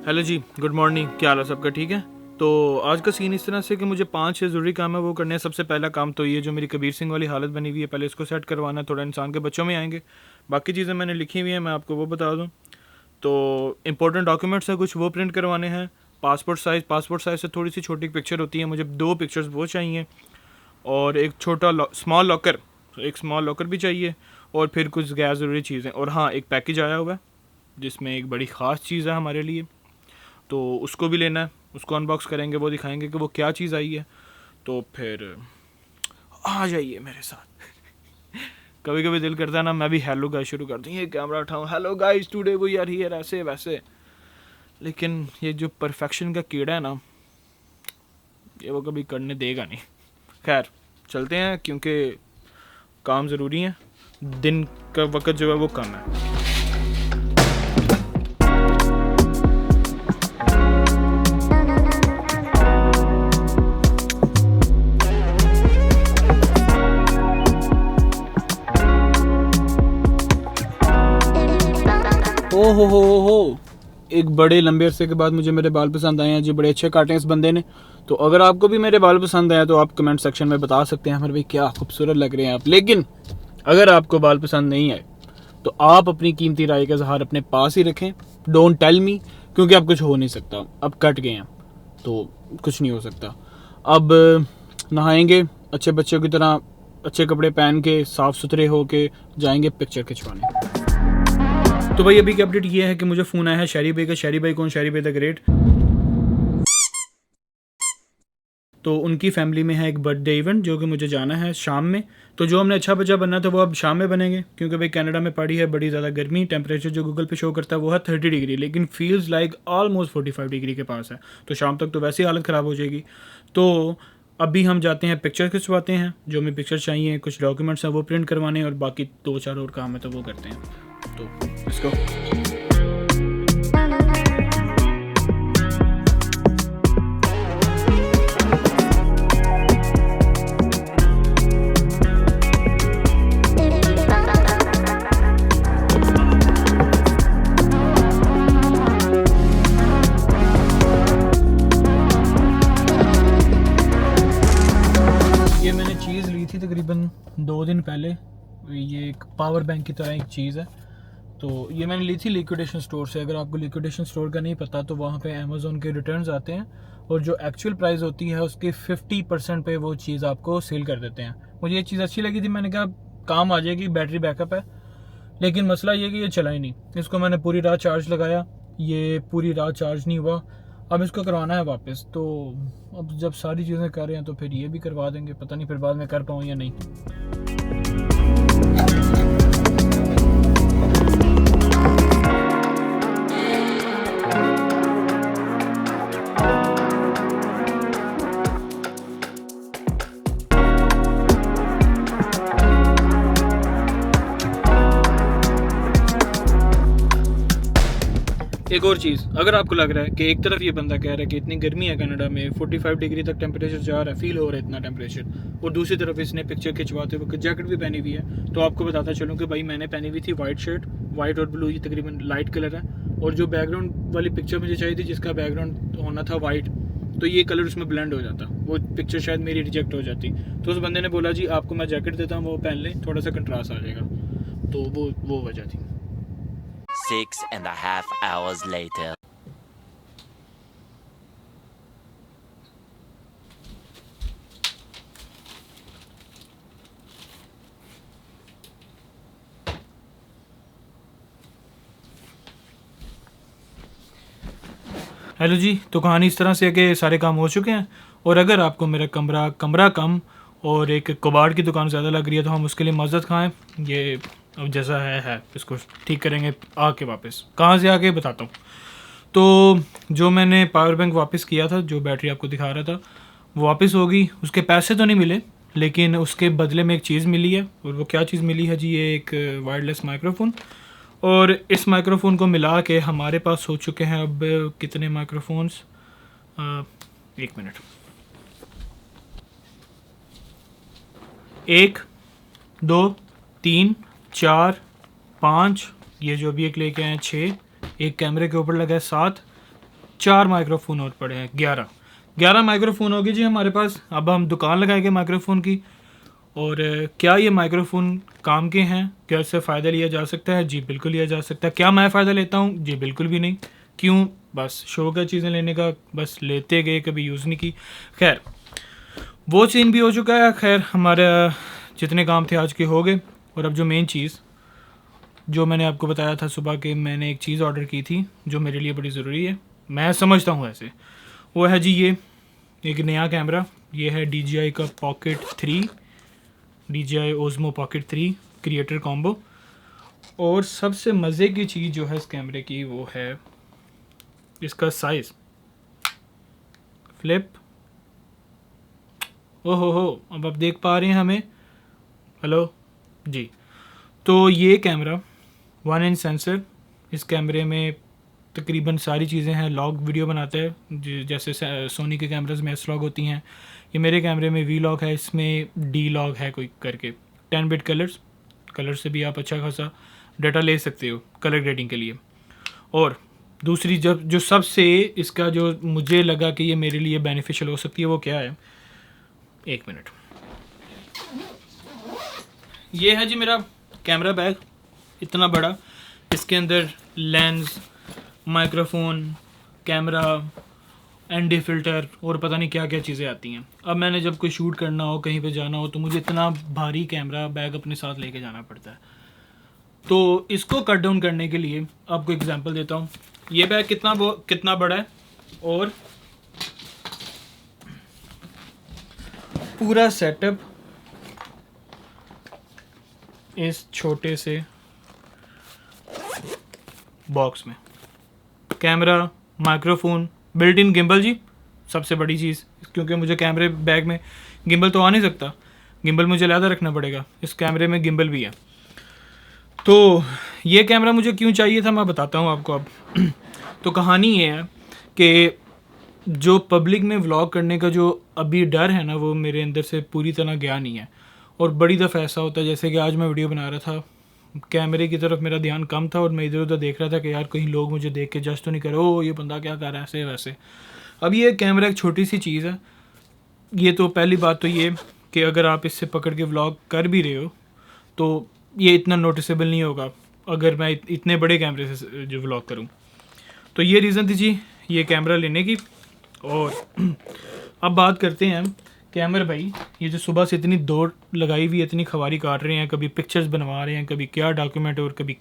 Hello जी, good morning. क्या हाल है सबका? ठीक है। तो आज का सीन इस तरह से कि मुझे 5-6 ज़रूरी काम है वो करने हैं। सबसे पहला काम तो ये जो मेरी कबीर सिंह वाली हालत बनी हुई है, पहले इसको सेट करवाना है। थोड़ा इंसान के बच्चों में आएंगे, बाकी चीज़ें मैंने लिखी हुई हैं, मैं आपको वो बता दूँ। तो इंपॉर्टेंट डॉक्यूमेंट्स है कुछ, वो प्रिंट करवाने हैं। पासपोर्ट साइज़ से थोड़ी सी छोटी पिक्चर होती है, मुझे 2 पिक्चर्स वो चाहिए। और एक छोटा स्मॉल लॉकर भी चाहिए। और फिर कुछ गैर ज़रूरी चीज़ें। और हाँ, एक पैकेज आया हुआ है जिसमें एक बड़ी ख़ास चीज़ है हमारे लिए, तो उसको भी लेना है। उसको अनबॉक्स करेंगे, वो दिखाएंगे कि वो क्या चीज़ आई है। तो फिर आ जाइए मेरे साथ। कभी कभी दिल करता है ना, मैं भी हेलो गाइस शुरू कर दूँ, ये कैमरा उठाऊँ, hello guys today we are here, ऐसे वैसे। लेकिन ये जो परफेक्शन का कीड़ा है ना, ये वो कभी करने देगा नहीं। खैर, चलते हैं क्योंकि काम ज़रूरी है, दिन का वक्त जो है वो कम है। ओ हो, एक बड़े लंबे अरसे के बाद मुझे मेरे बाल पसंद आए हैं जी। बड़े अच्छे काटे हैं इस बंदे ने। तो अगर आपको भी मेरे बाल पसंद आए तो आप कमेंट सेक्शन में बता सकते हैं, हमारे भाई क्या खूबसूरत लग रहे हैं आप। लेकिन अगर आपको बाल पसंद नहीं आए तो आप अपनी कीमती राय का इजहार अपने पास ही रखें। डोंट टेल मी, क्योंकि अब कुछ हो नहीं सकता। अब कट गए हैं तो कुछ नहीं हो सकता। अब नहाएंगे अच्छे बच्चों की तरह, अच्छे कपड़े पहन के साफ़ सुथरे होके जाएंगे पिक्चर खिंचवाने। तो भाई अभी की अपडेट ये है कि मुझे फ़ोन आया है शहरी भाई का। शहरी भाई कौन? शहरी भाई द ग्रेट। तो उनकी फैमिली में है एक बर्थडे इवेंट जो कि मुझे जाना है शाम में। तो जो हमने अच्छा बच्चा बनना था वो अब शाम में बनेंगे, क्योंकि भाई कनाडा में पड़ी है बड़ी ज़्यादा गर्मी। टेम्परेचर जो गूगल पे शो करता है वो है 30 डिग्री, लेकिन फील्स लाइक ऑलमोस्ट 45 डिग्री के पास है। तो शाम तक तो वैसे ही हालत ख़राब हो जाएगी। तो अभी हम जाते हैं पिक्चर खिंचवाते हैं। जो हमें पिक्चर चाहिए, कुछ डॉक्यूमेंट्स हैं वो प्रिंट करवाने हैं, और बाकी 2-4 और काम है तो वो करते हैं। तो इसको ये मैंने चीज़ ली थी तकरीबन 2 दिन पहले। ये एक पावर बैंक की तरह एक चीज़ है। तो ये मैंने ली थी लिक्विडेशन स्टोर से। अगर आपको लिक्विडेशन स्टोर का नहीं पता तो वहाँ पे अमेज़ोन के रिटर्न्स आते हैं, और जो एक्चुअल प्राइस होती है उसके 50% पे वो चीज़ आपको सेल कर देते हैं। मुझे ये चीज़ अच्छी लगी थी, मैंने कहा काम आ जाएगी, बैटरी बैकअप है। लेकिन मसला ये कि ये चला ही नहीं। इसको मैंने पूरी रात चार्ज लगाया, ये पूरी रात चार्ज नहीं हुआ। अब इसको करवाना है वापस। तो अब जब सारी चीज़ें कर रहे हैं तो फिर ये भी करवा देंगे। पता नहीं फिर बाद में कर पाऊँ या नहीं। एक और चीज़, अगर आपको लग रहा है कि एक तरफ ये बंदा कह रहा है कि इतनी गर्मी है कनाडा में, 45 डिग्री तक टेम्परेचर जा रहा है, फील हो रहा है इतना टेम्परेचर, और दूसरी तरफ इसने पिक्चर खिंचवाते वक्त जैकेट भी पहनी हुई है, तो आपको बताता चलूँ कि भाई मैंने पहनी हुई थी वाइट शर्ट, वाइट और ब्लू, ये तकरीबन लाइट कलर है। और जो बैकग्राउंड वाली पिक्चर मुझे चाहिए थी जिसका बैकग्राउंड होना था वाइट, तो ये कलर उसमें ब्लेंड हो जाता, वो पिक्चर शायद मेरी रिजेक्ट हो जाती। तो उस बंदे ने बोला जी आपको मैं जैकेट देता हूँ, वो पहन लें, थोड़ा सा कंट्रास्ट आ जाएगा। तो वो वजह थी। 6.5 hours later. हेलो जी, तो कहानी इस तरह से है कि सारे काम हो चुके हैं, और अगर आपको मेरा कमरा कम और एक कबाड़ की दुकान ज़्यादा लग रही है तो हम उसके लिए मदद खाएँ। ये अब जैसा है इसको ठीक करेंगे आके वापस। कहाँ से आके बताता हूँ। तो जो मैंने पावर बैंक वापस किया था, जो बैटरी आपको दिखा रहा था, वो वापस होगी। उसके पैसे तो नहीं मिले, लेकिन उसके बदले में एक चीज़ मिली है। और वो क्या चीज़ मिली है जी? ये एक वायरलेस माइक्रोफोन। और इस माइक्रोफोन को मिला के हमारे पास हो चुके हैं अब कितने माइक्रोफोन्स? 1 मिनट। 1, 2, 3, 4, 5, ये जो भी एक लेके आए 6, एक कैमरे के ऊपर लगा है 7, 4 माइक्रोफोन और पड़े हैं, 11 माइक्रोफोन हो गए जी हमारे पास। अब हम दुकान लगाएंगे माइक्रोफोन की। और क्या ये माइक्रोफोन काम के हैं? क्या इससे फ़ायदा लिया जा सकता है? जी बिल्कुल लिया जा सकता है। क्या मैं फ़ायदा लेता हूँ? जी बिल्कुल भी नहीं। क्यों? बस शौक है चीज़ें लेने का, बस लेते गए, कभी यूज़ नहीं की। खैर वो सीन भी हो चुका है। खैर हमारे जितने काम थे आज के हो गए। और अब जो मेन चीज़ जो मैंने आपको बताया था सुबह के, मैंने एक चीज़ ऑर्डर की थी जो मेरे लिए बड़ी ज़रूरी है, मैं समझता हूँ ऐसे, वो है जी ये एक नया कैमरा। ये है DJI का pocket 3, DJI Osmo Pocket 3 creator combo. और सबसे मज़े की चीज़ जो है इस कैमरे की वो है इसका साइज़। फ्लिप, हो अब आप देख पा रहे हैं हमें? हेलो जी। तो ये कैमरा 1 इंच सेंसर, इस कैमरे में तकरीबन सारी चीज़ें हैं। लॉग वीडियो बनाता है, जैसे सोनी के कैमराज में S लॉग होती हैं, ये मेरे कैमरे में V लॉग है, इसमें D लॉग है कोई करके। 10 बिट कलर से भी आप अच्छा खासा डाटा ले सकते हो कलर ग्रेडिंग के लिए। और दूसरी जो सबसे इसका जो मुझे लगा कि ये मेरे लिए बेनिफिशियल हो सकती है वो क्या है, 1 मिनट। ये है जी मेरा कैमरा बैग, इतना बड़ा। इसके अंदर lens, microphone, camera, ND filter और पता नहीं क्या क्या चीज़ें आती हैं। अब मैंने जब कोई शूट करना हो, कहीं पे जाना हो, तो मुझे इतना भारी कैमरा बैग अपने साथ लेके जाना पड़ता है। तो इसको कट डाउन करने के लिए आपको एग्जांपल देता हूँ। ये बैग कितना बड़ा है और पूरा सेटअप इस छोटे से बॉक्स में। Camera, microphone, built in gimbal जी, सबसे बड़ी चीज़, क्योंकि मुझे कैमरे बैग में गिम्बल तो आ नहीं सकता, गिम्बल मुझे ज़्यादा रखना पड़ेगा। इस कैमरे में गिम्बल भी है। तो ये कैमरा मुझे क्यों चाहिए था मैं बताता हूँ आपको अब। तो कहानी ये है कि जो पब्लिक में व्लॉग करने का जो अभी डर है ना, वो मेरे अंदर से पूरी तरह गया नहीं है। और बड़ी दफ़ा ऐसा होता है, जैसे कि आज मैं वीडियो बना रहा था, कैमरे की तरफ मेरा ध्यान कम था और मैं इधर उधर देख रहा था कि यार कहीं लोग मुझे देख के जज तो नहीं करे, ओ ये बंदा क्या कर रहा है ऐसे वैसे। अब ये कैमरा एक छोटी सी चीज़ है। ये तो पहली बात तो ये कि अगर आप इससे पकड़ के व्लॉग कर भी रहे हो तो ये इतना नोटिसेबल नहीं होगा अगर मैं इतने बड़े कैमरे से जो व्लॉग करूँ। तो ये रीज़न थी जी ये कैमरा लेने की। और अब बात करते हैं कैमरा भाई, ये जो सुबह से इतनी दौड़ लगाई हुई है, इतनी खवारी काट रहे हैं, कभी पिक्चर्स बनवा रहे हैं, कभी क्या डॉक्यूमेंट और कभी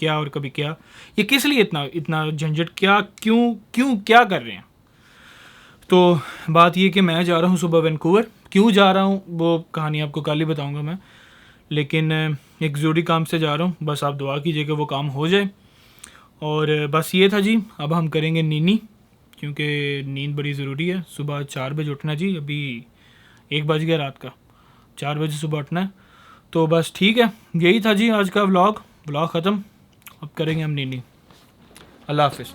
क्या, ये किस लिए इतना झंझट, क्या कर रहे हैं? तो बात ये कि मैं जा रहा हूँ सुबह वैंकूवर। क्यों जा रहा हूँ वो कहानी आपको कल ही बताऊँगा मैं, लेकिन एक ज़रूरी काम से जा रहा हूँ। बस आप दुआ कीजिए कि वो काम हो जाए। और बस ये था जी। अब हम करेंगे नीनी, क्योंकि नींद बड़ी ज़रूरी है। सुबह 4 बजे उठना जी, अभी 1 बज गया रात का, 4 बजे सुबह उठना है। तो बस ठीक है, यही था जी आज का व्लॉग ख़त्म। अब करेंगे हम नीनी। अल्लाह हाफिज़।